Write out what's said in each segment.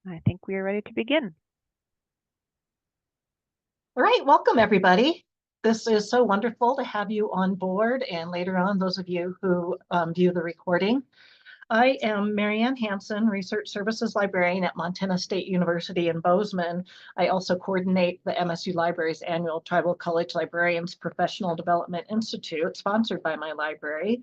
I think we are ready to begin. All right, welcome everybody. This is so wonderful to have you on board, and later on, those of you who view the recording. I am Marianne Hansen, Research Services Librarian at Montana State University in Bozeman. I also coordinate the MSU Library's annual Tribal College Librarians Professional Development Institute, sponsored by my library.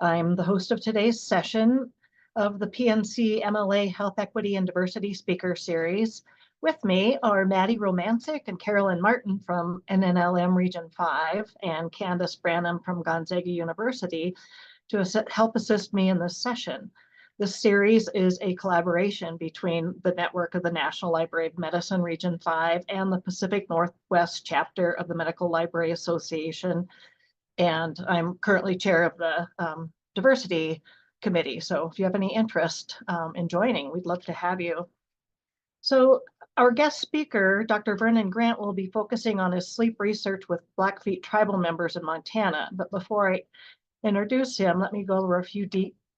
I'm the host of today's session of the PNC MLA Health Equity and Diversity Speaker Series. With me are Maddie Romancic and Carolyn Martin from NNLM Region 5 and Candace Branham from Gonzaga University to help assist me in this session. This series is a collaboration between the network of the National Library of Medicine Region 5 and the Pacific Northwest chapter of the Medical Library Association. And I'm currently chair of the diversity committee. So if you have any interest in joining, we'd love to have you. So our guest speaker, Dr. Vernon Grant, will be focusing on his sleep research with Blackfeet tribal members in Montana. But before I introduce him, let me go over a few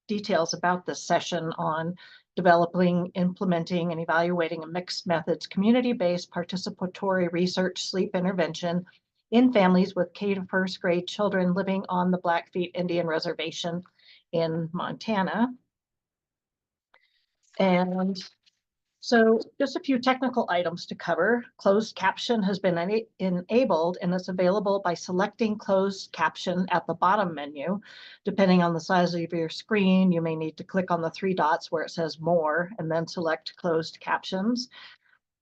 details about this session on developing, implementing, and evaluating a mixed methods, community-based participatory research sleep intervention in families with K to first grade children living on the Blackfeet Indian Reservation in Montana. And so just a few technical items to cover. Closed caption has been enabled and it's available by selecting closed caption at the bottom menu. Depending on the size of your screen, you may need to click on the three dots where it says more and then select closed captions.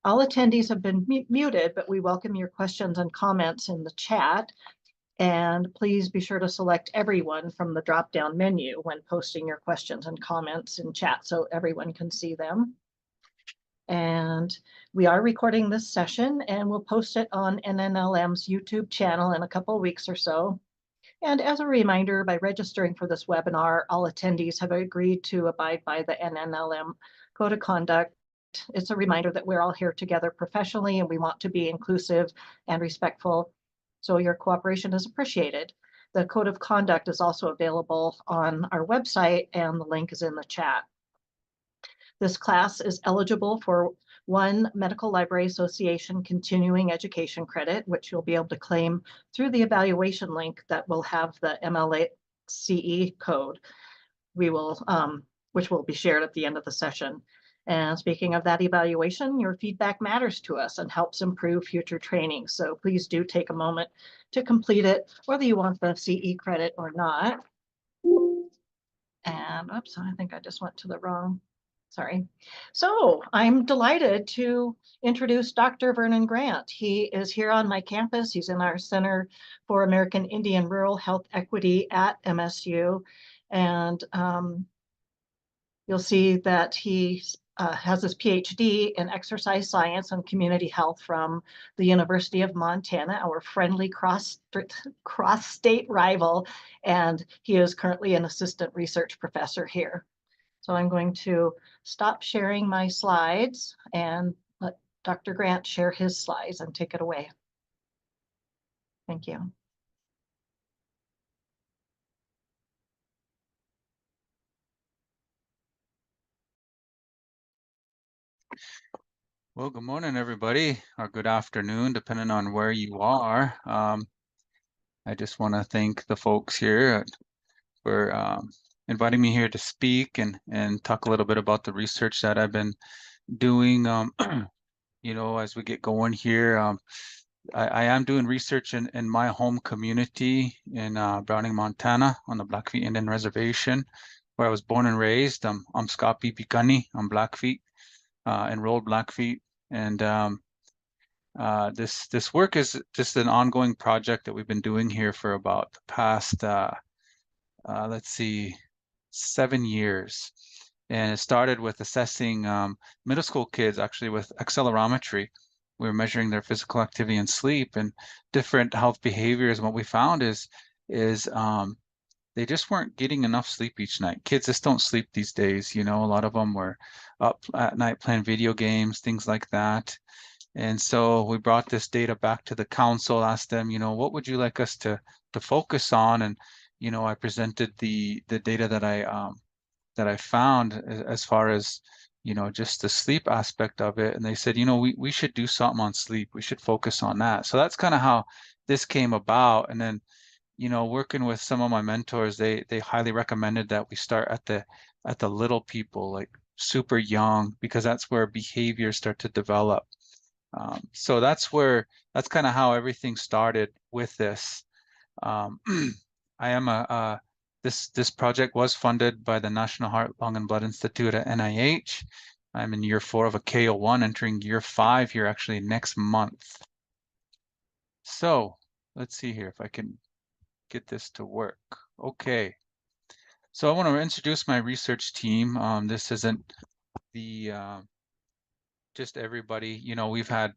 All attendees have been muted, but we welcome your questions and comments in the chat. And please be sure to select everyone from the drop-down menu when posting your questions and comments in chat so everyone can see them. And we are recording this session and we'll post it on NNLM's YouTube channel in a couple of weeks or so. And as a reminder, by registering for this webinar, all attendees have agreed to abide by the NNLM Code of Conduct. It's a reminder that we're all here together professionally and we want to be inclusive and respectful. So your cooperation is appreciated. The Code of Conduct is also available on our website and the link is in the chat. This class is eligible for one Medical Library Association continuing education credit, which you'll be able to claim through the evaluation link that will have the MLACE code. Which will be shared at the end of the session. And speaking of that evaluation, your feedback matters to us and helps improve future training. So please do take a moment to complete it, whether you want the CE credit or not. And oops, I think I just went to the wrong. Sorry. So I'm delighted to introduce Dr. Vernon Grant. He is here on my campus. He's in our Center for American Indian Rural Health Equity at MSU. And you'll see that he has his PhD in exercise science and community health from the University of Montana, our friendly cross-state rival. And he is currently an assistant research professor here. So I'm going to stop sharing my slides and let Dr. Grant share his slides and take it away. Thank you. Well, good morning, everybody, or good afternoon, depending on where you are. I just want to thank the folks here for inviting me here to speak and talk a little bit about the research that I've been doing. You know, as we get going here, I am doing research in my home community in Browning, Montana, on the Blackfeet Indian Reservation, where I was born and raised. I'm Skapi Pikani. I'm Blackfeet, enrolled Blackfeet. And this work is just an ongoing project that we've been doing here for about the past, let's see, 7 years. And it started with assessing middle school kids actually with accelerometry. We were measuring their physical activity and sleep and different health behaviors. And what we found is they just weren't getting enough sleep each night. Kids just don't sleep these days. You know, a lot of them were up at night playing video games, things like that. And so we brought this data back to the council, asked them, you know, what would you like us to focus on? And, you know, I presented the data that I found as far as, just the sleep aspect of it. And they said, we should do something on sleep. We should focus on that. So that's kind of how this came about. And then, working with some of my mentors, they highly recommended that we start at the little people, like super young, because that's where behaviors start to develop. So that's kind of how everything started with this. Um, I am this project was funded by the National Heart, Lung, and Blood Institute at NIH. I'm in year 4 of a KO1, entering year 5 here actually next month. So let's see here if I can get this to work. Okay. So I want to introduce my research team. This isn't the just everybody. We've had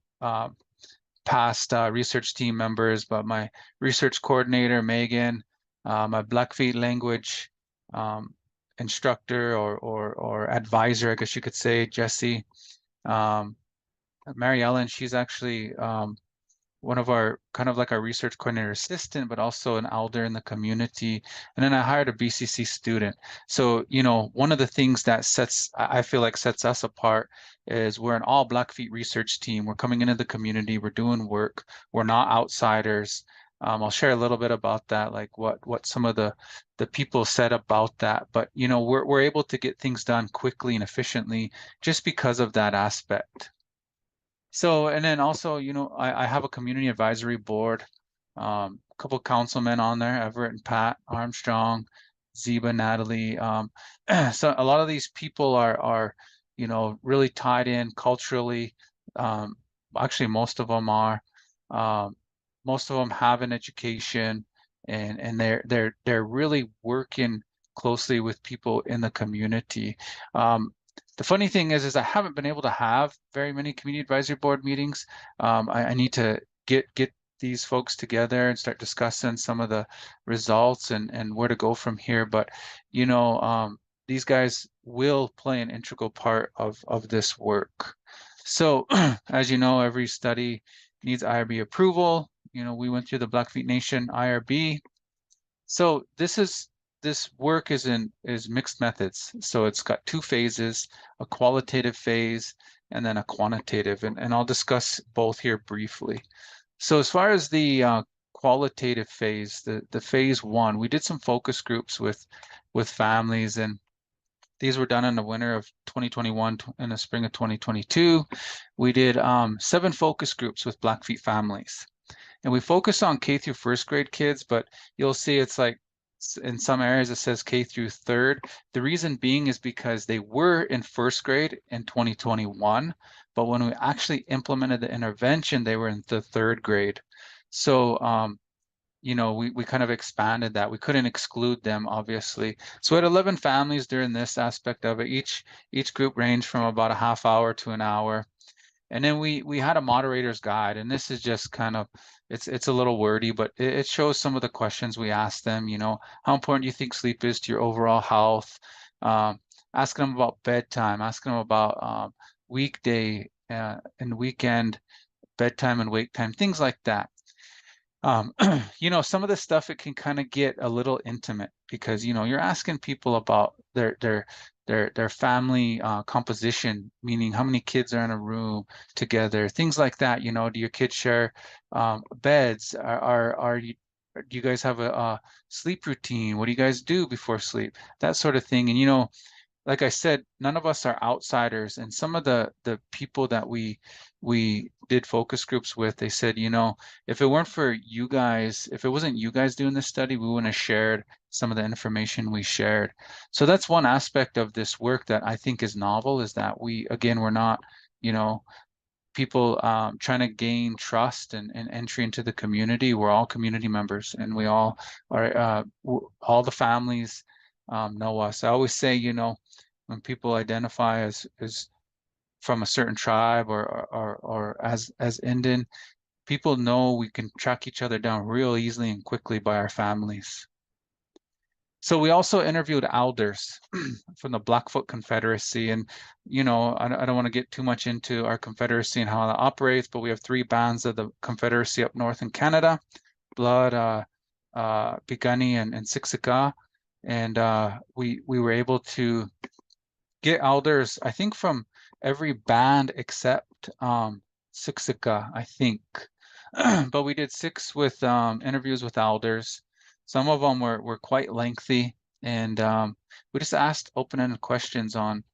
past research team members, but my research coordinator, Megan, my Blackfeet language instructor or advisor, I guess you could say, Jesse. Mary Ellen, she's actually one of our kind of like our research coordinator assistant, but also an elder in the community. And then I hired a BCC student. So, one of the things that I feel like sets us apart is we're an all Blackfeet research team. We're coming into the community, we're doing work, we're not outsiders. I'll share a little bit about that, like what some of the people said about that. But we're able to get things done quickly and efficiently just because of that aspect. So, and then also, I have a community advisory board, a couple councilmen on there, Everett and Pat Armstrong, Zeba, Natalie. So a lot of these people are, really tied in culturally. Actually, most of them are. Most of them have an education, and they're really working closely with people in the community. The funny thing is I haven't been able to have very many community advisory board meetings. I need to get these folks together and start discussing some of the results and where to go from here. But these guys will play an integral part of this work. So as you know, every study needs IRB approval. We went through the Blackfeet Nation IRB. So this work is mixed methods. So it's got 2 phases, a qualitative phase and then a quantitative. And I'll discuss both here briefly. So as far as the qualitative phase, the phase 1, we did some focus groups with families, and these were done in the winter of 2021 and the spring of 2022. We did 7 focus groups with Blackfeet families. And we focus on K through 1st grade kids, but you'll see it's like in some areas it says K through 3rd. The reason being is because they were in 1st grade in 2021, but when we actually implemented the intervention, they were in the 3rd grade. So, we kind of expanded that. We couldn't exclude them, obviously. So we had 11 families during this aspect of it. Each group ranged from about a half hour to an hour. And then we had a moderator's guide, and this is just kind of it's a little wordy, but it shows some of the questions we asked them. How important do you think sleep is to your overall health? Asking them about bedtime, asking them about weekday and weekend bedtime and wake time, things like that. Some of this stuff, it can kind of get a little intimate because you're asking people about their family composition, meaning how many kids are in a room together, things like that. Do your kids share beds? Do you guys have a sleep routine? What do you guys do before sleep? That sort of thing. And like I said, none of us are outsiders. And some of the people that we did focus groups with, they said, if it weren't for you guys, if it wasn't you guys doing this study, we wouldn't have shared some of the information we shared. So that's one aspect of this work that I think is novel, is that we're not, people trying to gain trust and entry into the community. We're all community members, and we all are, all the families know us. I always say, when people identify as from a certain tribe or as Indian, people know we can track each other down real easily and quickly by our families. So we also interviewed elders from the Blackfoot Confederacy, and I don't want to get too much into our confederacy and how that operates, but we have 3 bands of the confederacy up north in Canada: Blood, Piikani, and Siksika. And we were able to get elders, I think from every band except Siksika, I think. But we did 6 with interviews with elders. Some of them were quite lengthy, and we just asked open-ended questions on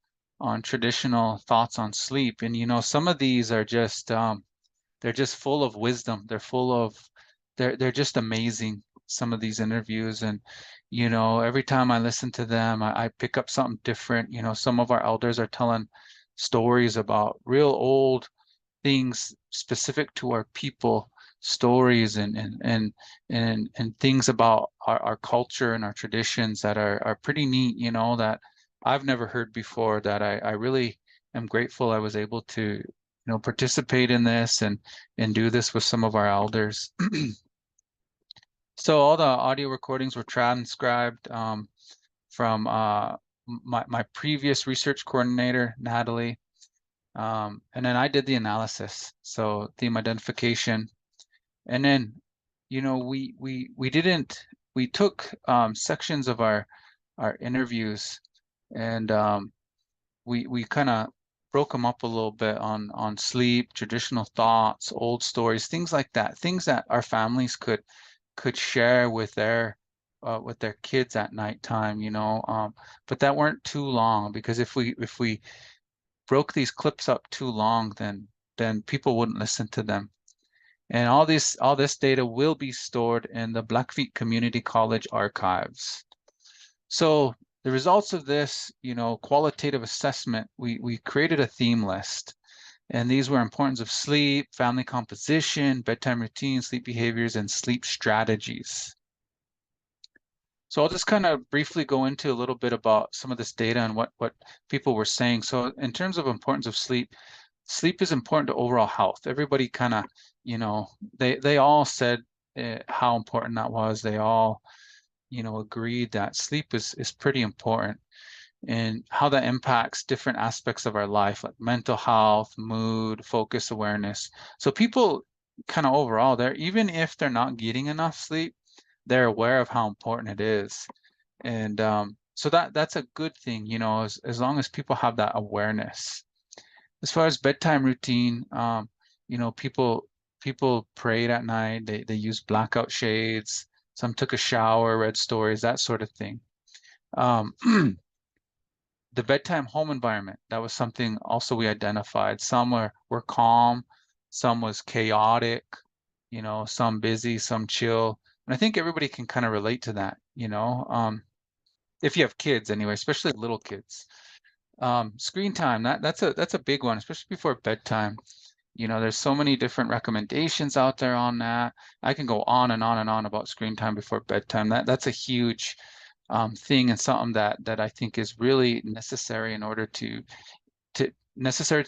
traditional thoughts on sleep. And some of these are just they're just full of wisdom. They're just amazing, some of these interviews. And every time I listen to them, I pick up something different. Some of our elders are telling stories about real old things specific to our people, stories and things about our culture and our traditions that are pretty neat, that I've never heard before, that I really am grateful I was able to, participate in this and do this with some of our elders. So all the audio recordings were transcribed from my previous research coordinator, Natalie. And then I did the analysis, so theme identification. And then, we took sections of our interviews, and we kind of broke them up a little bit on sleep, traditional thoughts, old stories, things like that, things that our families could share with their kids at nighttime, but that weren't too long, because if we broke these clips up too long, then people wouldn't listen to them. And all this data will be stored in the Blackfeet Community College archives. So the results of this, qualitative assessment, we created a theme list. And these were importance of sleep, family composition, bedtime routines, sleep behaviors, and sleep strategies. So I'll just kind of briefly go into a little bit about some of this data and what people were saying. So in terms of importance of sleep, sleep is important to overall health. Everybody kind of, they all said how important that was. They all, agreed that sleep is pretty important, and how that impacts different aspects of our life, like mental health, mood, focus, awareness. So people kind of overall, even if they're not getting enough sleep, they're aware of how important it is. And so that's a good thing, as long as people have that awareness. As far as bedtime routine, people prayed at night. They used blackout shades. Some took a shower, read stories, that sort of thing. The bedtime home environment, that was something also we identified. Some were calm, some was chaotic, some busy, some chill. And I think everybody can kind of relate to that, if you have kids anyway, especially little kids. Screen time, that's a big one, especially before bedtime. There's so many different recommendations out there on that. I can go on and on and on about screen time before bedtime. That's a huge thing, and something that I think is really necessary in order to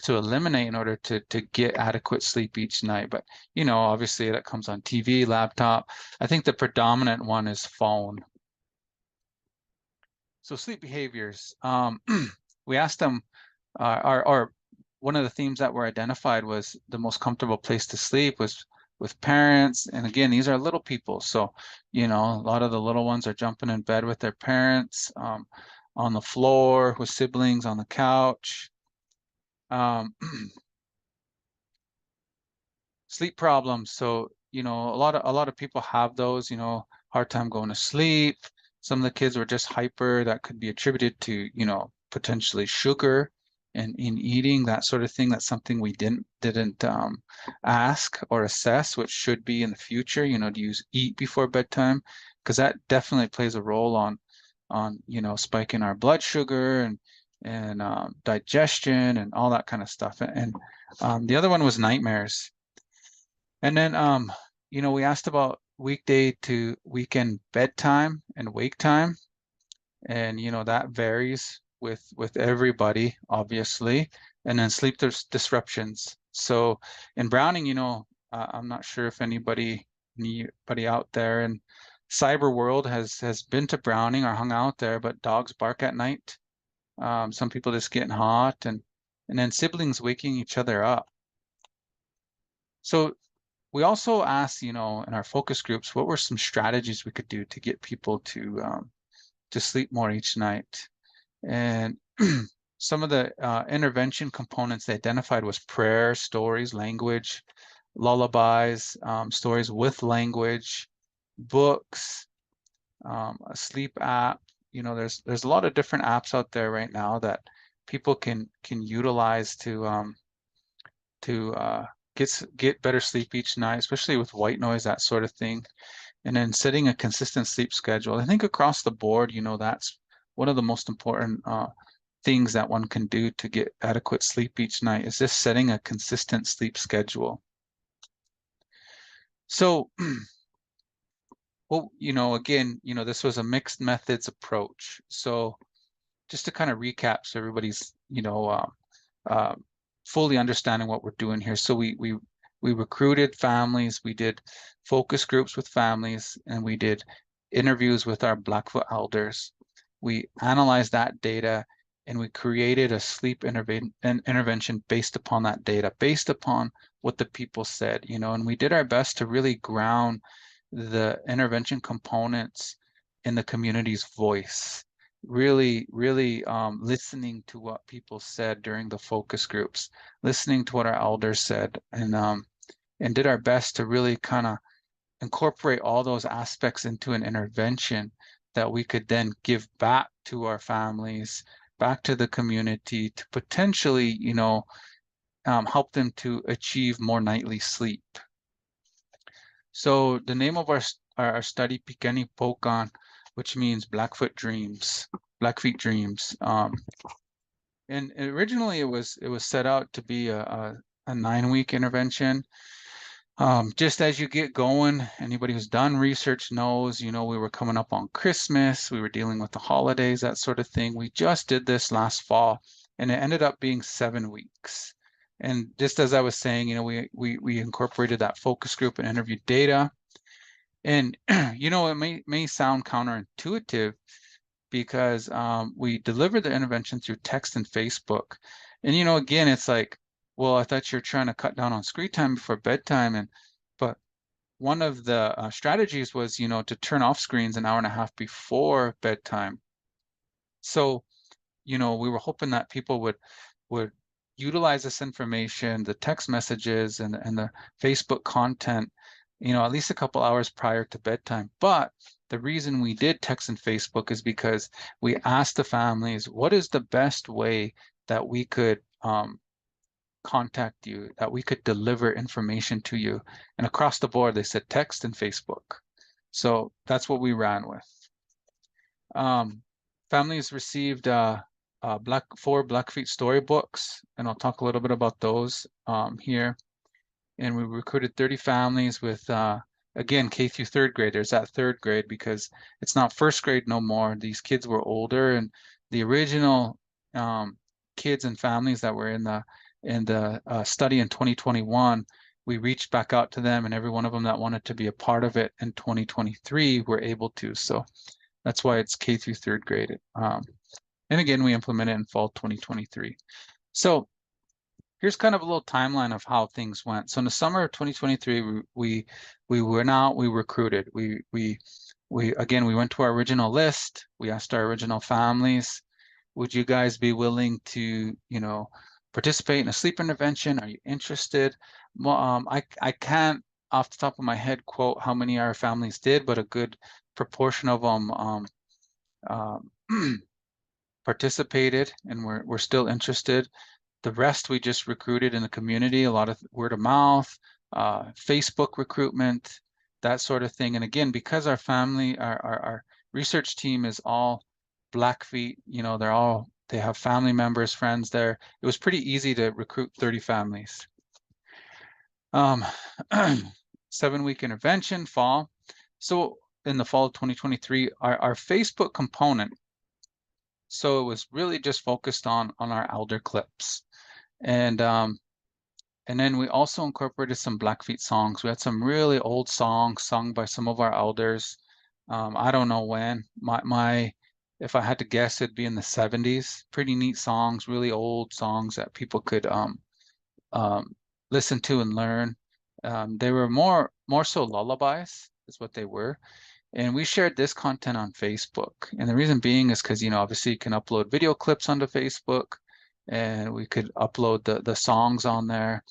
eliminate in order to get adequate sleep each night. But obviously that comes on TV, laptop. I think the predominant one is phone. So sleep behaviors. We asked them, or one of the themes that were identified was the most comfortable place to sleep was with parents. And again, these are little people. So, a lot of the little ones are jumping in bed with their parents, on the floor with siblings, on the couch. Sleep problems. So, a lot of people have those, hard time going to sleep. Some of the kids were just hyper. That could be attributed to, potentially sugar and in eating, that sort of thing. That's something we didn't ask or assess, which should be in the future, to eat before bedtime, because that definitely plays a role on spiking our blood sugar and digestion and all that kind of stuff. And the other one was nightmares. And then, we asked about weekday to weekend bedtime and wake time. And, that varies with everybody, obviously. And then sleep disruptions. So in Browning, I'm not sure if anybody out there in cyber world has been to Browning or hung out there, but dogs bark at night. Some people just getting hot, and then siblings waking each other up. So we also asked, in our focus groups, what were some strategies we could do to get people to sleep more each night. And some of the intervention components they identified was prayer, stories, language, lullabies, stories with language, books, a sleep app. You know, there's a lot of different apps out there right now that people can utilize to get better sleep each night, especially with white noise, that sort of thing. And then setting a consistent sleep schedule. I think across the board, you know, that's one of the most important things that one can do to get adequate sleep each night is just setting a consistent sleep schedule. So, well, you know, again, you know, this was a mixed methods approach. So just to kind of recap so everybody's, you know, fully understanding what we're doing here. So we recruited families, we did focus groups with families, and we did interviews with our Blackfoot elders. We analyzed that data and we created a sleep intervention based upon that data, based upon what the people said, you know, and we did our best to really ground the intervention components in the community's voice, really listening to what people said during the focus groups, listening to what our elders said, and did our best to really kind of incorporate all those aspects into an intervention that we could then give back to our families, back to the community to potentially, you know, help them to achieve more nightly sleep. So the name of our study, Pikani Pokan, which means Blackfoot dreams, Blackfeet dreams. And originally it was set out to be a 9-week intervention. Just as you get going, anybody who's done research knows, you know, we were coming up on Christmas, we were dealing with the holidays, that sort of thing. We just did this last fall, and it ended up being 7 weeks. And just as I was saying, you know, we incorporated that focus group and interviewed data. And, you know, it may sound counterintuitive because we delivered the intervention through text and Facebook. And, you know, again, it's like, well, I thought you're trying to cut down on screen time before bedtime. But one of the strategies was, you know, to turn off screens an hour and a half before bedtime. So, you know, we were hoping that people would utilize this information, the text messages and the Facebook content, you know, at least a couple hours prior to bedtime. But the reason we did text and Facebook is because we asked the families, what is the best way that we could contact you, that we could deliver information to you? And across the board, they said text and Facebook. So that's what we ran with. Families received 4 Blackfeet storybooks, and I'll talk a little bit about those here. And we recruited 30 families with, again, K through 3rd grade. There's that 3rd grade because it's not 1st grade no more. These kids were older, and the original kids and families that were in the study in 2021, we reached back out to them, and every one of them that wanted to be a part of it in 2023 were able to. So that's why it's K through 3rd grade. And again, we implemented it in fall 2023. So here's kind of a little timeline of how things went. So in the summer of 2023, we went out, we recruited. We went to our original list. We asked our original families, would you guys be willing to, you know, participate in a sleep intervention? Are you interested? Well, I can't off the top of my head quote how many our families did, but a good proportion of them participated, and we're still interested. The rest we just recruited in the community, a lot of word of mouth, Facebook recruitment, that sort of thing. And again, because our research team is all Blackfeet, you know, they have family members, friends there. It was pretty easy to recruit 30 families. 7-week intervention, fall. So in the fall of 2023, our Facebook component, so it was really just focused on our elder clips. And then we also incorporated some Blackfeet songs. We had some really old songs sung by some of our elders. I don't know when. If I had to guess, it'd be in the 70s. Pretty neat songs, really old songs that people could listen to and learn. They were more so lullabies, is what they were. And we shared this content on Facebook. And the reason being is because, you know, obviously you can upload video clips onto Facebook. and we could upload the songs on there.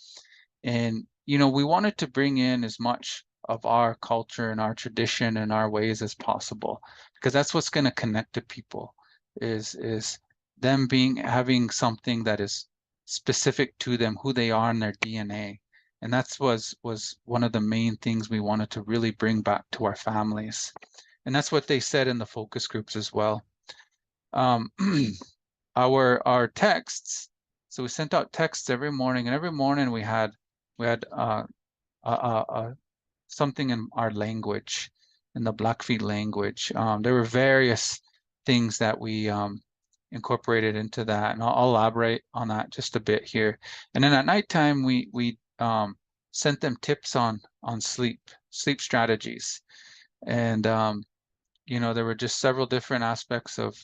And, you know, we wanted to bring in as much of our culture and our tradition and our ways as possible, because that's what's going to connect to people is them having something that is specific to them, who they are in their DNA. And that's was one of the main things we wanted to really bring back to our families. And that's what they said in the focus groups as well. Our texts. So we sent out texts every morning, and every morning we had something in our language, in the Blackfeet language. There were various things that we incorporated into that, and I'll elaborate on that just a bit here. And then at nighttime, we sent them tips on sleep strategies, and you know, there were just several different aspects of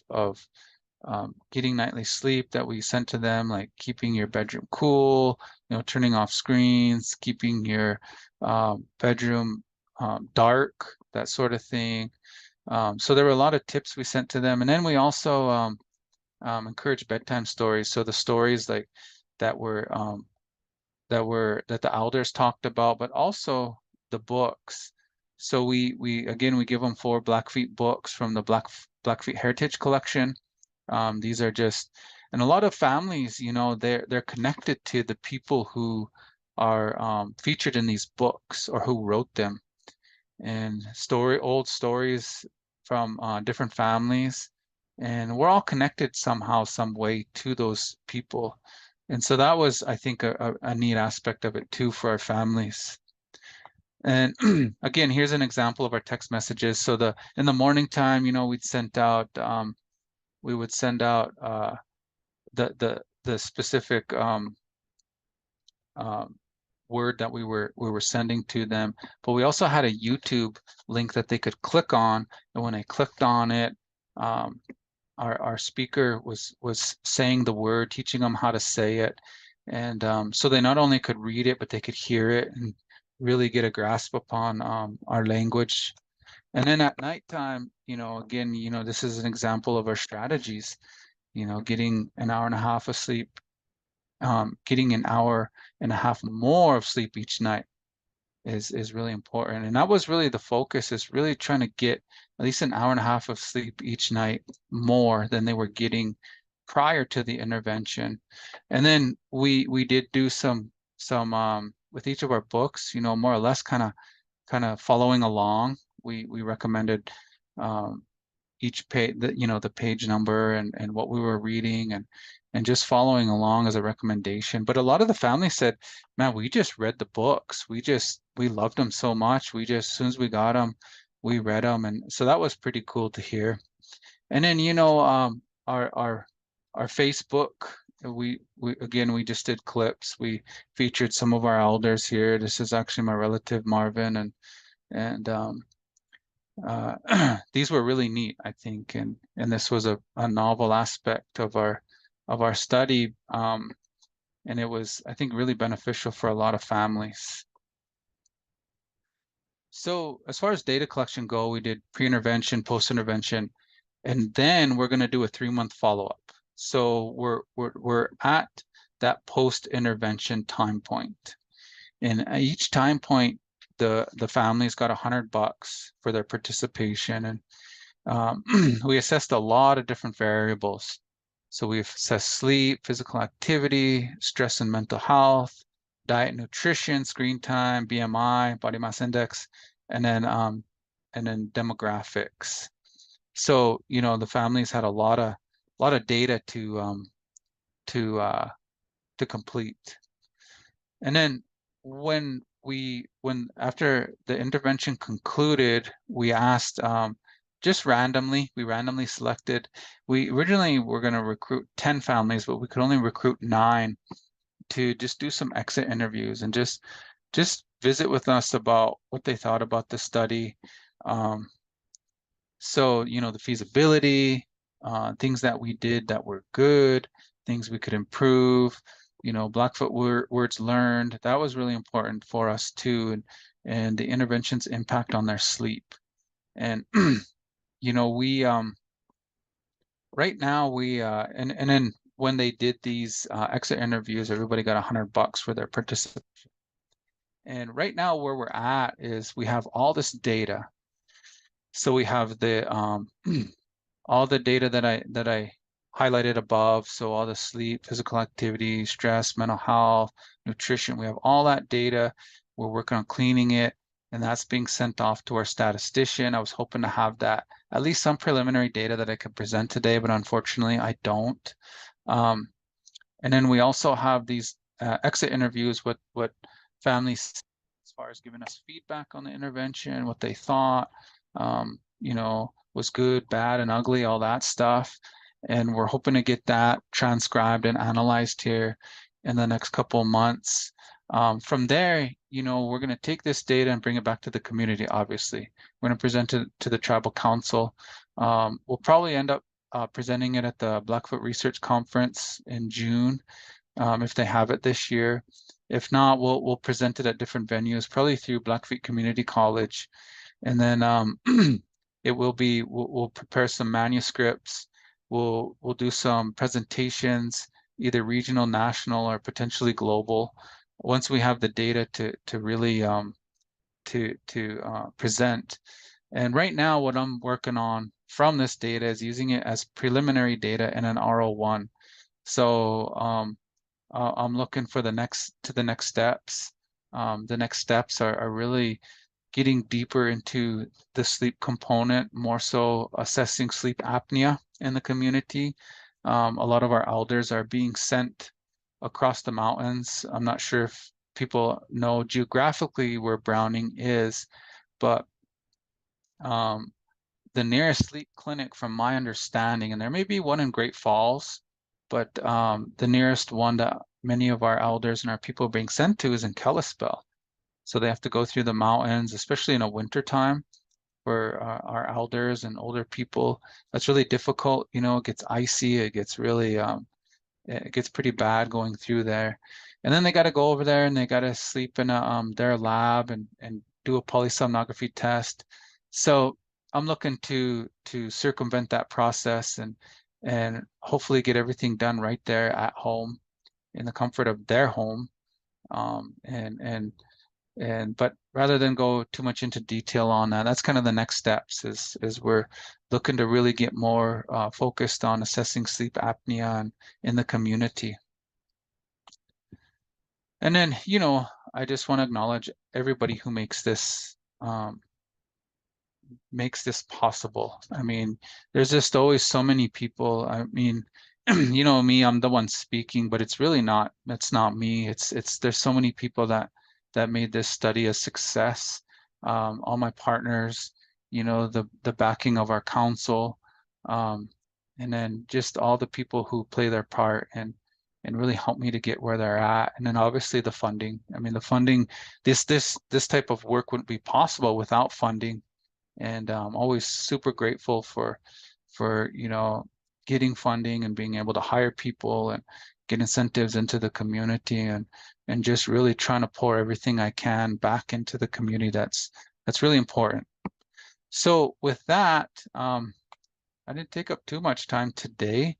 getting nightly sleep that we sent to them, like keeping your bedroom cool, you know, turning off screens, keeping your bedroom dark, that sort of thing. So there were a lot of tips we sent to them, and then we also encouraged bedtime stories. So the stories like that were that the elders talked about, but also the books. So we again we give them 4 Blackfeet books from the Blackfeet Heritage Collection. These are just, and a lot of families, you know, they're connected to the people who are featured in these books or who wrote them, and old stories from different families, and we're all connected somehow, some way to those people. And so that was, I think, a neat aspect of it too for our families. And again, here's an example of our text messages. So in the morning time, you know, we would send out the specific word that we were sending to them, but we also had a YouTube link that they could click on, and when they clicked on it, our speaker was saying the word, teaching them how to say it, and so they not only could read it, but they could hear it and really get a grasp upon our language. And then at nighttime, you know, again, you know, this is an example of our strategies. You know, getting an hour and a half of sleep, getting an hour and a half more of sleep each night is really important. And that was really the focus, is really trying to get at least an hour and a half of sleep each night more than they were getting prior to the intervention. And then we did do some with each of our books, you know, more or less kind of following along. We recommended each page, you know, the page number and what we were reading, and just following along as a recommendation. But a lot of the family said, man, we just read the books. We loved them so much. As soon as we got them, we read them. And so that was pretty cool to hear. And then, you know, our Facebook, we again, we just did clips. We featured some of our elders here. This is actually my relative Marvin, and these were really neat, I think, and this was a novel aspect of our study, and it was, I think, really beneficial for a lot of families. So as far as data collection go, we did pre-intervention, post-intervention, and then we're going to do a 3-month follow-up. So we're at that post-intervention time point, and at each time point, the families got $100 for their participation, and we assessed a lot of different variables. So we assessed sleep, physical activity, stress and mental health, diet, nutrition, screen time, BMI, body mass index, and then demographics. So, you know, the families had a lot of data to complete. And then when after the intervention concluded, we asked just randomly, we randomly selected. We originally were going to recruit 10 families, but we could only recruit 9 to just do some exit interviews and just visit with us about what they thought about the study. So, you know, the feasibility, things that we did that were good, things we could improve, you know, Blackfoot words learned. That was really important for us too, and the intervention's impact on their sleep. And you know, we right now we and then when they did these exit interviews, everybody got $100 for their participation. And right now where we're at is we have all this data. So we have the all the data that I highlighted above. So all the sleep, physical activity, stress, mental health, nutrition, we have all that data. We're working on cleaning it, and that's being sent off to our statistician. I was hoping to have that, at least some preliminary data that I could present today, but unfortunately I don't. And then we also have these exit interviews with what families, as far as giving us feedback on the intervention, what they thought, you know, was good, bad, and ugly, all that stuff. And we're hoping to get that transcribed and analyzed here in the next couple of months. From there, you know, we're going to take this data and bring it back to the community, obviously. We're going to present it to the tribal council. We'll probably end up presenting it at the Blackfoot Research Conference in June, if they have it this year. If not, we'll present it at different venues, probably through Blackfeet Community College. And then it will be, we'll prepare some manuscripts. We'll do some presentations, either regional, national, or potentially global. Once we have the data to really present. And right now, what I'm working on from this data is using it as preliminary data in an R01. So I'm looking for the next steps. The next steps are really getting deeper into the sleep component, more so assessing sleep apnea in the community. A lot of our elders are being sent across the mountains. I'm not sure if people know geographically where Browning is, but the nearest sleep clinic, from my understanding, and there may be one in Great Falls, but the nearest one that many of our elders and our people are being sent to is in Kalispell. So they have to go through the mountains, especially in a winter time for our elders and older people. That's really difficult. You know, it gets icy. It gets really, it gets pretty bad going through there. And then they got to go over there and they got to sleep in their lab and do a polysomnography test. So I'm looking to circumvent that process and hopefully get everything done right there at home in the comfort of their home. But rather than go too much into detail on that, that's kind of the next steps is we're looking to really get more focused on assessing sleep apnea in the community. And then, you know, I just want to acknowledge everybody who makes this possible. I mean, there's just always so many people. I mean, you know me, I'm the one speaking, but it's really not, it's not me. It's there's so many people that made this study a success. All my partners, you know, the backing of our council, and then just all the people who play their part and really help me to get where they're at. And then obviously the funding. I mean, the funding, this type of work wouldn't be possible without funding. And I'm always super grateful for you know, getting funding and being able to hire people and get incentives into the community and just really trying to pour everything I can back into the community. That's really important. So with that, I didn't take up too much time today.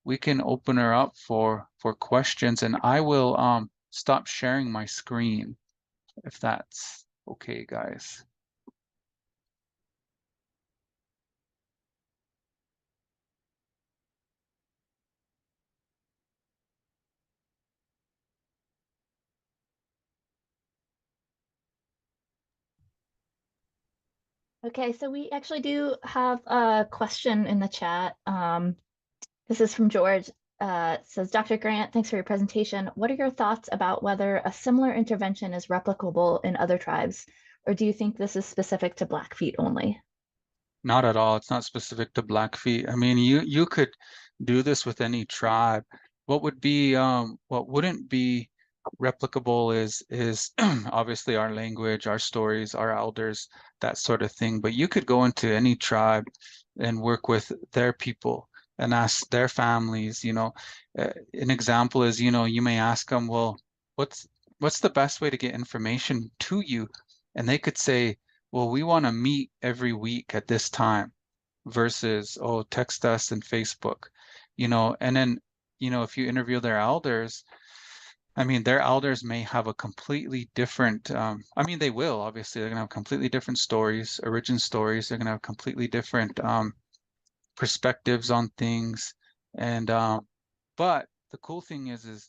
We can open her up for questions, and I will stop sharing my screen if that's okay, guys. Okay, so we actually do have a question in the chat. This is from George. It says, Dr. Grant, thanks for your presentation. What are your thoughts about whether a similar intervention is replicable in other tribes, or do you think this is specific to Blackfeet only? Not at all. It's not specific to Blackfeet. I mean, you could do this with any tribe. What would be what wouldn't be replicable is obviously our language, our stories, our elders, that sort of thing. But you could go into any tribe and work with their people and ask their families, you know. An example is, you know, you may ask them, well, what's the best way to get information to you? And they could say, well, we want to meet every week at this time versus, oh, text us and Facebook, you know. And then if you interview their elders, I mean, their elders may have a completely different, I mean, they will, obviously, they're going to have completely different stories, origin stories. They're going to have completely different perspectives on things. And, but the cool thing is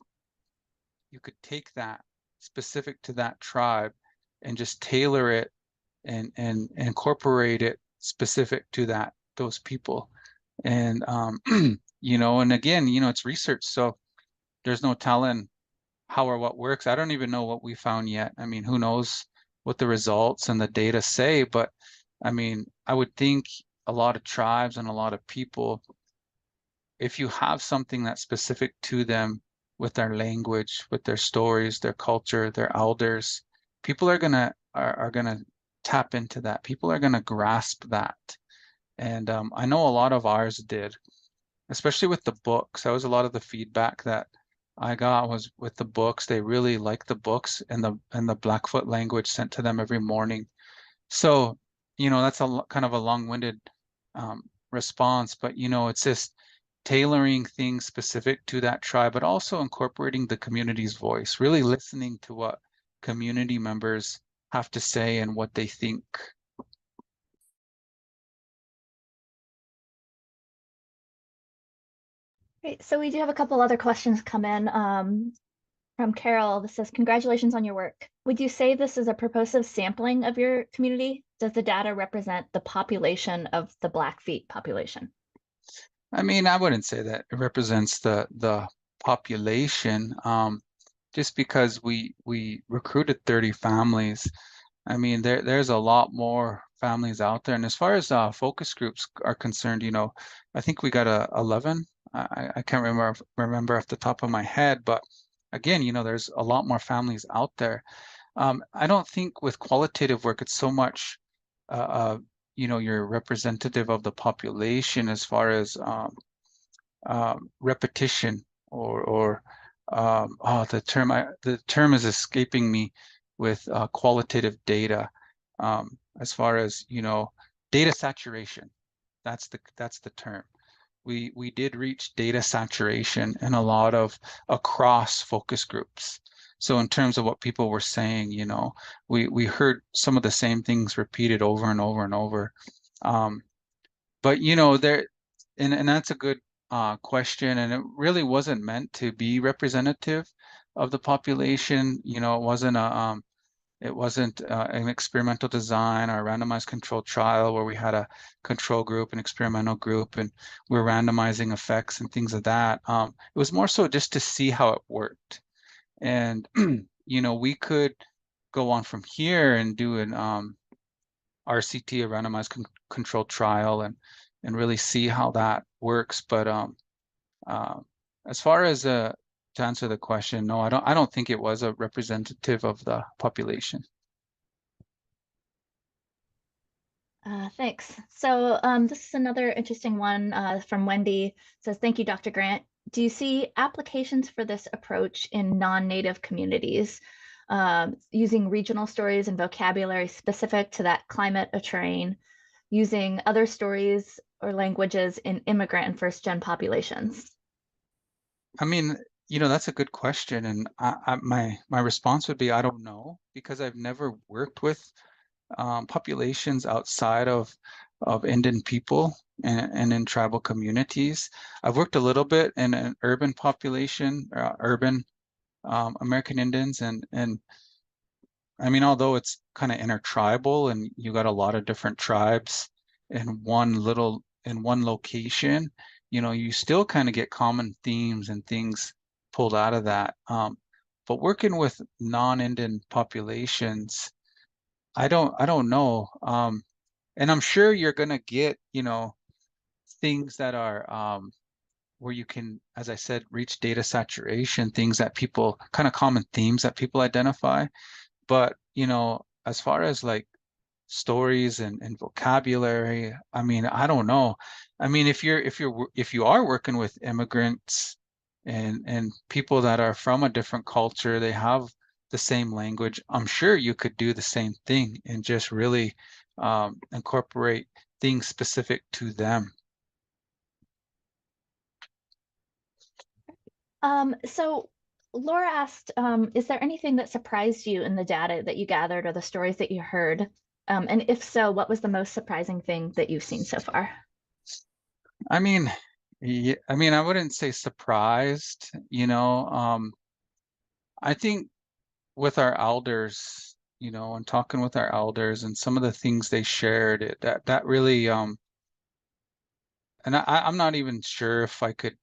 you could take that specific to that tribe and just tailor it and incorporate it specific to those people. And, and again, it's research. So there's no telling how or what works. I don't even know what we found yet. I mean, who knows what the results and the data say, but I mean, I would think a lot of tribes and a lot of people, if you have something that's specific to them with their language, with their stories, their culture, their elders, people are gonna tap into that. People are gonna grasp that. And I know a lot of ours did, especially with the books. That was a lot of the feedback that I got was with the books. They really liked the books and the Blackfoot language sent to them every morning. So, that's kind of a long-winded response, but it's just tailoring things specific to that tribe, but also incorporating the community's voice, really listening to what community members have to say and what they think. Great. So we do have a couple other questions come in from Carol. This says, congratulations on your work. Would you say this is a purposive sampling of your community? Does the data represent the population of the Blackfeet population? I mean, I wouldn't say that it represents the population, just because we recruited 30 families. I mean, there's a lot more families out there. And as far as focus groups are concerned, I think we got 11. I can't remember off the top of my head, but again, there's a lot more families out there. I don't think with qualitative work, it's so much, you're representative of the population as far as repetition or the term is escaping me with qualitative data, as far as data saturation. That's the term. We did reach data saturation in a lot of across focus groups. So in terms of what people were saying, we heard some of the same things repeated over and over and over. But there, and that's a good question, and it really wasn't meant to be representative of the population. It wasn't an experimental design or a randomized controlled trial where we had a control group, an experimental group, and we're randomizing effects and things of that. It was more so just to see how it worked. And we could go on from here and do an RCT, a randomized controlled trial, and really see how that works. But as far as to answer the question, no, I don't think it was a representative of the population. Thanks. So this is another interesting one from Wendy. It says, thank you, Dr. Grant. Do you see applications for this approach in non-native communities, using regional stories and vocabulary specific to that climate or terrain, using other stories or languages in immigrant and first-gen populations? I mean, that's a good question, and my response would be I don't know, because I've never worked with populations outside of Indian people and in tribal communities. I've worked a little bit in an urban population, urban American Indians, and I mean, although it's kind of intertribal and you got a lot of different tribes in one location, you still kind of get common themes and things pulled out of that. But working with non-Indian populations, I don't know. And I'm sure you're gonna get, things that are where you can, as I said, reach data saturation, things that people kind of common themes that people identify. But, as far as like stories and vocabulary, I mean, I don't know. I mean, if you are working with immigrants and people that are from a different culture, they have the same language, I'm sure you could do the same thing and just really incorporate things specific to them. So Laura asked, is there anything that surprised you in the data that you gathered or the stories that you heard? And if so, what was the most surprising thing that you've seen so far? I mean, yeah, I mean, I wouldn't say surprised, I think with our elders, and talking with our elders and some of the things they shared, that really, and I'm not even sure if I could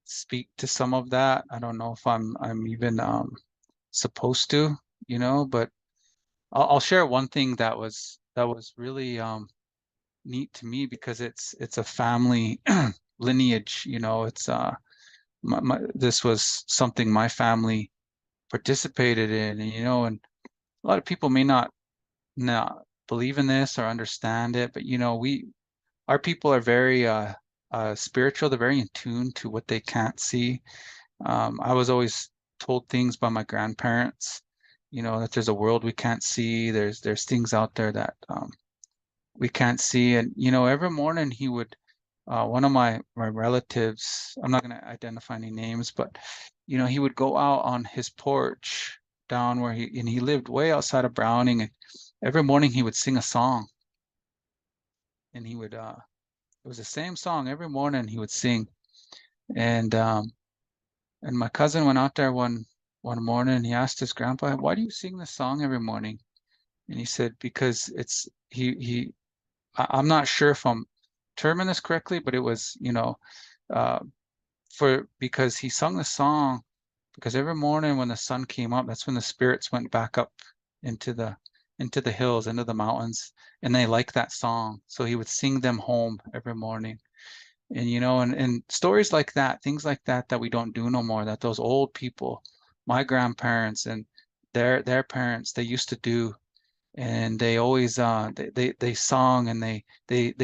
speak to some of that. I don't know if I'm even supposed to, but I'll share one thing that was really neat to me because it's a family lineage, it's this was something my family participated in, and a lot of people may not believe in this or understand it, but our people are very spiritual. They're very in tune to what they can't see. I was always told things by my grandparents, that there's a world we can't see. There's things out there that we can't see. And every morning he would, one of my relatives, I'm not going to identify any names, but he would go out on his porch down where he lived way outside of Browning, and every morning he would sing a song, and it was the same song every morning he would sing. And my cousin went out there one morning and he asked his grandpa, "Why do you sing this song every morning?" And he said, "Because it's he I'm not sure if I'm terming this correctly, but it was, uh, because he sung the song because every morning when the sun came up, that's when the spirits went back up into the hills, into the mountains, and they liked that song. So he would sing them home every morning." And and stories like that, things like that we don't do no more, that those old people, my grandparents and their parents, they used to do. And they always they sung, and they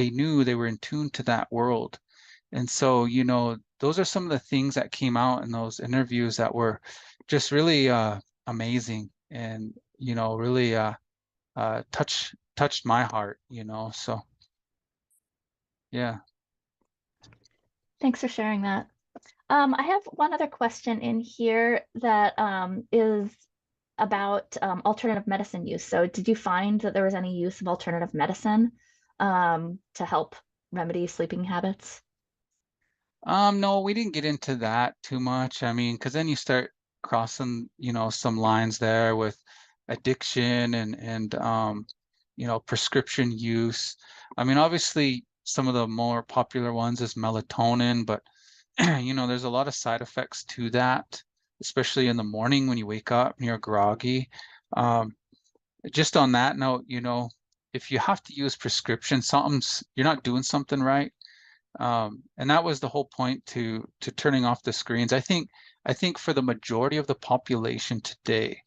knew they were in tune to that world. And so those are some of the things that came out in those interviews that were just really amazing, and really touched my heart, so yeah. Thanks for sharing that. I have one other question in here that is about alternative medicine use. So did you find that there was any use of alternative medicine to help remedy sleeping habits? No, we didn't get into that too much. I mean, because then you start crossing, some lines there with addiction and prescription use. I mean, obviously, some of the more popular ones is melatonin, but there's a lot of side effects to that, especially in the morning when you wake up and you're groggy. Um, just on that note, if you have to use prescription, you're not doing something right. And that was the whole point to turning off the screens. I think for the majority of the population today,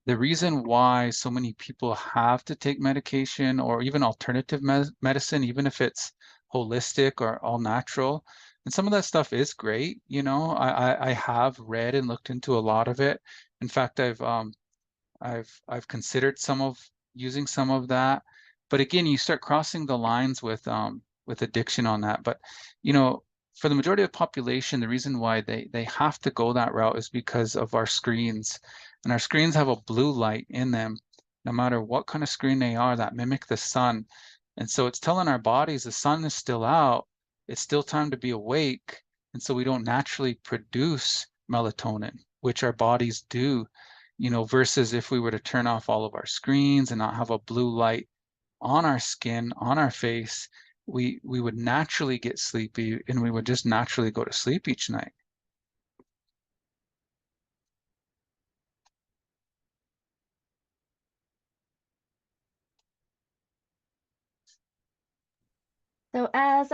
the reason why so many people have to take medication or even alternative medicine, even if it's holistic or all natural, and some of that stuff is great. I have read and looked into a lot of it. In fact, I've considered using some of that, but again, you start crossing the lines with addiction on that. But you know, for the majority of the population, the reason why they have to go that route is because of our screens, and our screens have a blue light in them, no matter what kind of screen they are, that mimic the sun, and so it's telling our bodies the sun is still out, it's still time to be awake, and so we don't naturally produce melatonin, which our bodies do, versus if we were to turn off all of our screens and not have a blue light on our skin, on our face, we would naturally get sleepy and we would just naturally go to sleep each night. So as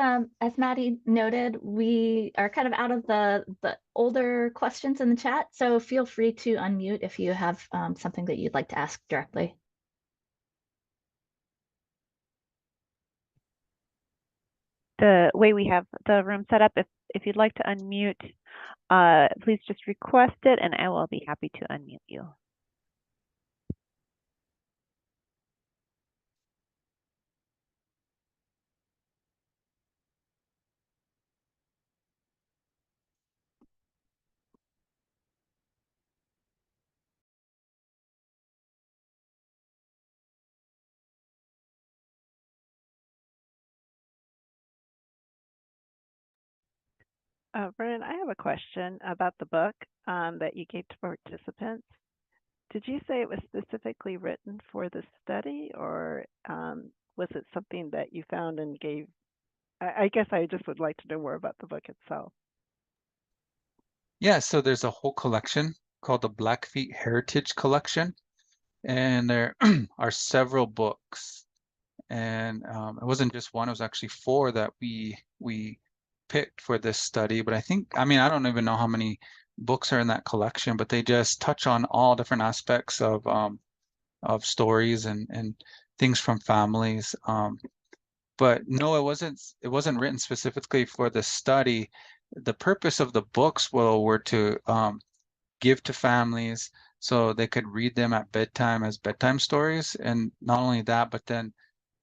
Maddie noted, we are kind of out of the older questions in the chat. So feel free to unmute if you have something that you'd like to ask directly. The way we have the room set up, if you'd like to unmute, please just request it and I will be happy to unmute you. Vernon, I have a question about the book that you gave to participants. Did you say it was specifically written for the study, or was it something that you found and gave? I guess I just would like to know more about the book itself. Yeah, so there's a whole collection called the Blackfeet Heritage Collection, and there are several books. And it wasn't just one; it was actually 4 that we picked for this study. But I mean, I don't even know how many books are in that collection, but they just touch on all different aspects of stories and things from families. But no, it wasn't written specifically for the study. The purpose of the books were to give to families so they could read them at bedtime as bedtime stories. And not only that, but then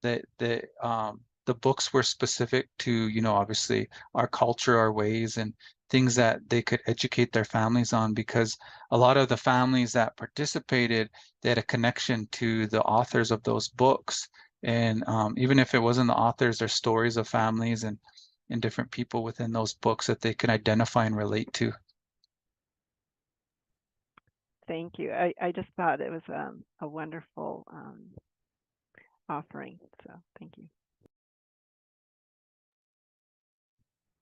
the books were specific to, obviously our culture, our ways, and things that they could educate their families on, because a lot of the families that participated, they had a connection to the authors of those books. And even if it wasn't the authors, there's stories of families and different people within those books that they can identify and relate to. Thank you. I just thought it was a wonderful offering, so thank you.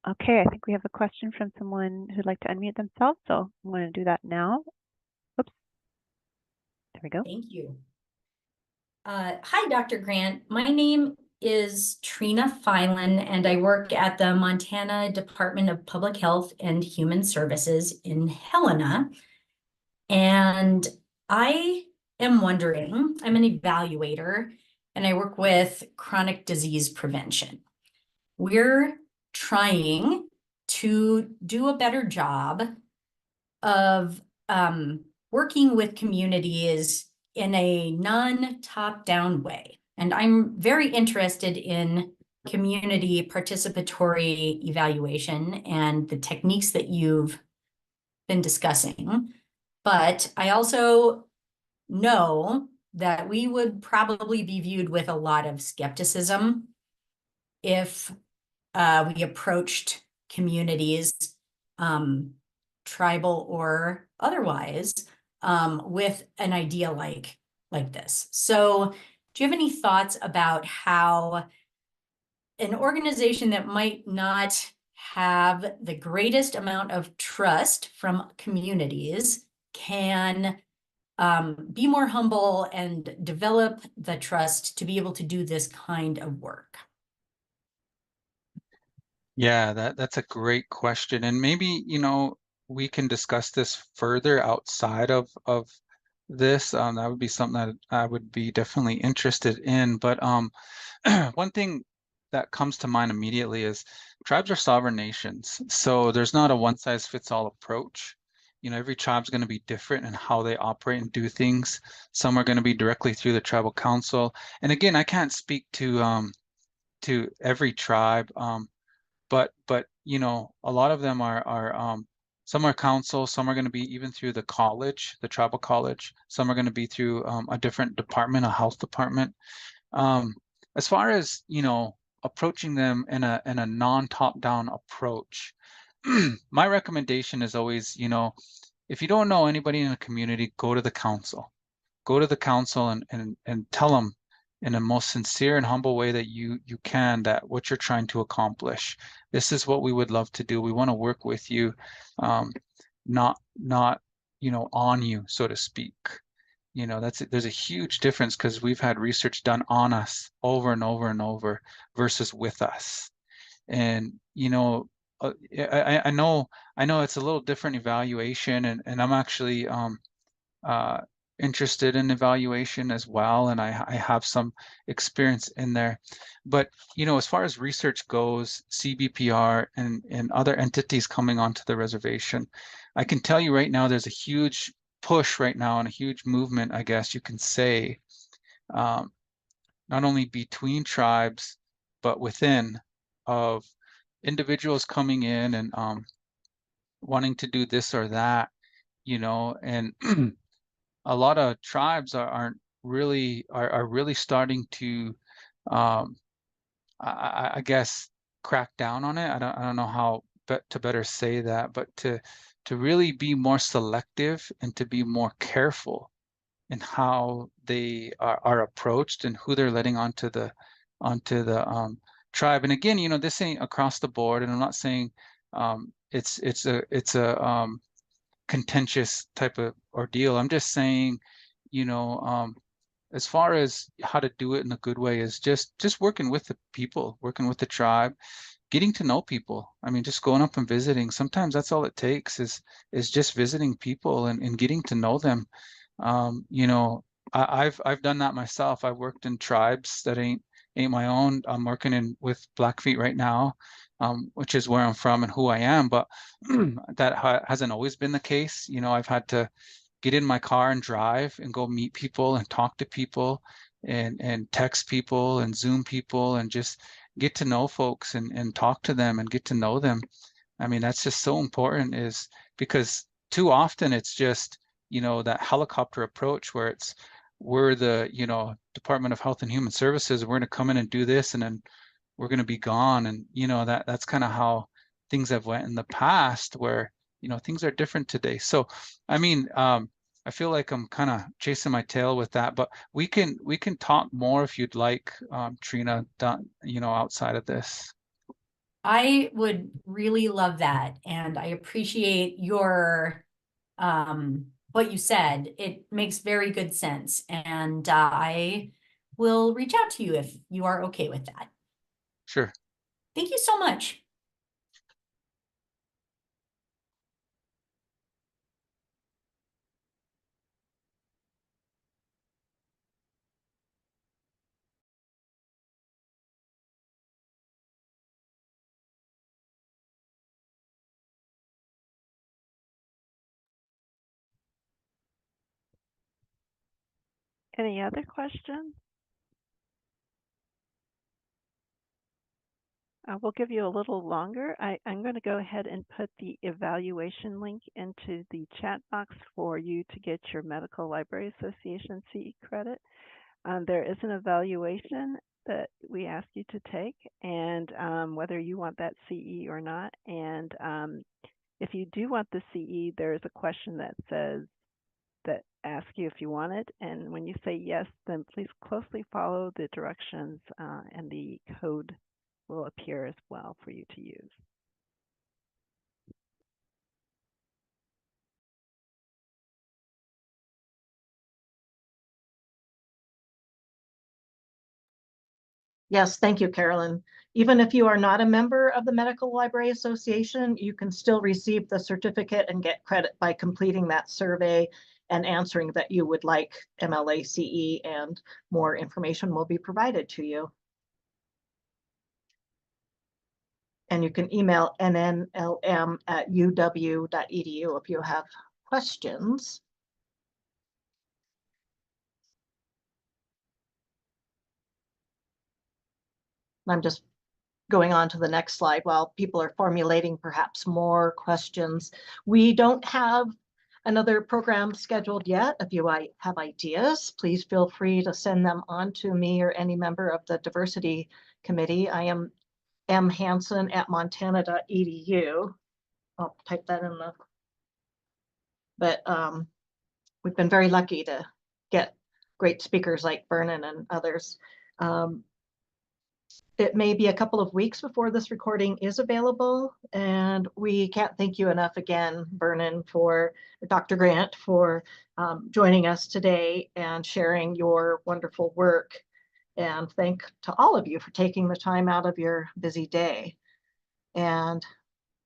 Okay, I think we have a question from someone who'd like to unmute themselves, so I'm going to do that now. Oops. There we go. Thank you. Hi, Dr. Grant. My name is Trina Filan, and I work at the Montana Department of Public Health and Human Services in Helena. And I am wondering, I'm an evaluator, and I work with chronic disease prevention. We're trying to do a better job of working with communities in a non-top-down way. And I'm very interested in community participatory evaluation and the techniques that you've been discussing. But I also know that we would probably be viewed with a lot of skepticism if we approached communities, tribal or otherwise, with an idea like this. So do you have any thoughts about how an organization that might not have the greatest amount of trust from communities can be more humble and develop the trust to be able to do this kind of work? Yeah, that's a great question. And maybe, we can discuss this further outside of this. That would be something that I would be definitely interested in. But one thing that comes to mind immediately is tribes are sovereign nations. So there's not a one size fits all approach. Every tribe's going to be different in how they operate and do things. Some are going to be directly through the tribal council. And again, I can't speak to every tribe. But a lot of them are some are council, some are going to be even through the college, the tribal college. Some are going to be through a different department, a health department. As far as approaching them in a non-top-down approach, my recommendation is always, if you don't know anybody in a community, go to the council. Go to the council and tell them in a most sincere and humble way that you can, that what you're trying to accomplish. This is what we would love to do. We want to work with you, not on you, so to speak. There's a huge difference, because we've had research done on us over and over and over versus with us. And I know it's a little different evaluation, and I'm actually interested in evaluation as well, and I have some experience in there. But as far as research goes, CBPR and other entities coming onto the reservation, I can tell you right now there's a huge push right now and a huge movement, I guess you can say, not only between tribes but within, of individuals coming in and wanting to do this or that, and a lot of tribes are really starting to, I guess, crack down on it. I don't know how to better say that, but to really be more selective and to be more careful in how they are approached and who they're letting onto the tribe. And again, you know, this ain't across the board, and I'm not saying it's a contentious type of ordeal. I'm just saying, you know, as far as how to do it in a good way is just working with the people, working with the tribe, getting to know people. I mean, just going up and visiting. Sometimes that's all it takes is just visiting people and getting to know them. You know, I've done that myself. I've worked in tribes that ain't my own. I'm working in with Blackfeet right now, which is where I'm from and who I am. But that hasn't always been the case. You know, I've had to get in my car and drive and go meet people and talk to people and text people and Zoom people and just get to know folks and talk to them and get to know them. I mean, that's just so important, is because too often it's just, you know, that helicopter approach where we're the, you know, Department of Health and Human Services, we're going to come in and do this and then we're going to be gone. And, you know, that's kind of how things have went in the past, where, you know, things are different today. So, I mean, I feel like I'm kind of chasing my tail with that, but we can talk more if you'd like, Trina, you know, outside of this. I would really love that. And I appreciate your what you said. It makes very good sense. And I will reach out to you if you are okay with that. Sure. Thank you so much. Any other questions? We'll give you a little longer. I'm going to go ahead and put the evaluation link into the chat box for you to get your Medical Library Association CE credit. There is an evaluation that we ask you to take, and whether you want that CE or not. And if you do want the CE, there is a question that asks you if you want it. And when you say yes, then please closely follow the directions, and the code will appear as well for you to use. Yes, thank you, Carolyn. Even if you are not a member of the Medical Library Association, you can still receive the certificate and get credit by completing that survey and answering that you would like MLACE, and more information will be provided to you. And you can email nnlm@uw.edu if you have questions. I'm just going on to the next slide while people are formulating perhaps more questions. We don't have another program scheduled yet. If you have ideas, please feel free to send them on to me or any member of the diversity committee. I am mhanson@montana.edu. I'll type that in the, but we've been very lucky to get great speakers like Vernon and others. It may be a couple of weeks before this recording is available, and we can't thank you enough again, Vernon, for Dr. Grant, for joining us today and sharing your wonderful work. And thank to all of you for taking the time out of your busy day. And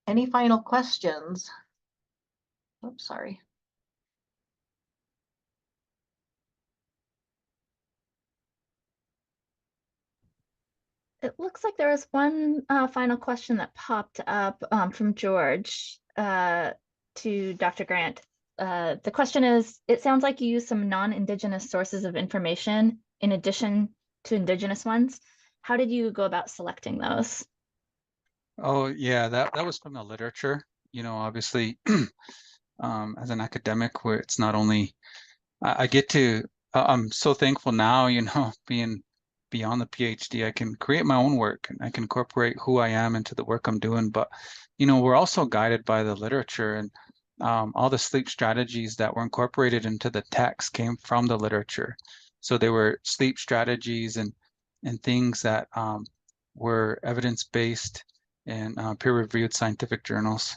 any final questions? Oops, sorry. It looks like there was one final question that popped up from George to Dr. Grant. The question is, it sounds like you use some non-Indigenous sources of information in addition to Indigenous ones. How did you go about selecting those? Oh yeah, that was from the literature. You know, obviously, as an academic, where it's not only I get to, I'm so thankful now, you know, being beyond the PhD. I can create my own work and I can incorporate who I am into the work I'm doing. But, we're also guided by the literature, and all the sleep strategies that were incorporated into the text came from the literature. So they were sleep strategies and things that were evidence-based and peer-reviewed scientific journals.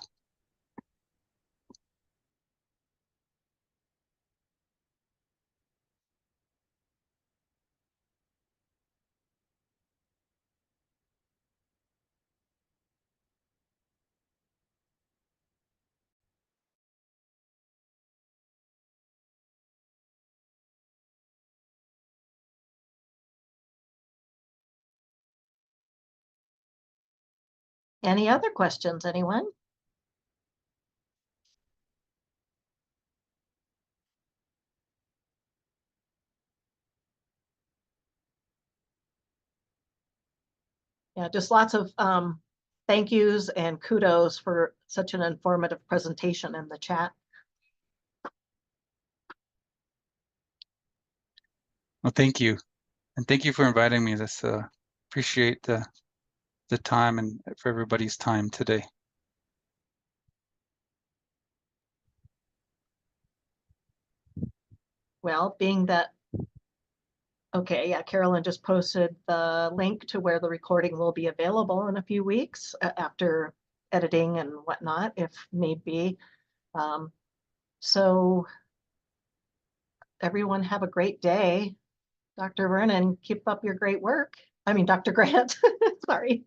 Any other questions, anyone? Yeah, just lots of thank yous and kudos for such an informative presentation in the chat. Well, thank you. And thank you for inviting me. This appreciate the time and for everybody's time today. Well, being that, okay, yeah, Carolyn just posted the link to where the recording will be available in a few weeks after editing and whatnot, if need be. So everyone have a great day. Dr. Vernon, keep up your great work. I mean, Dr. Grant, sorry.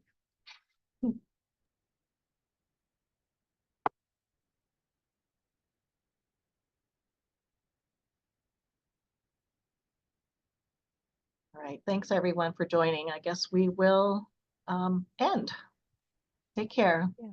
All right, thanks everyone for joining. I guess we will end. Take care. Yeah.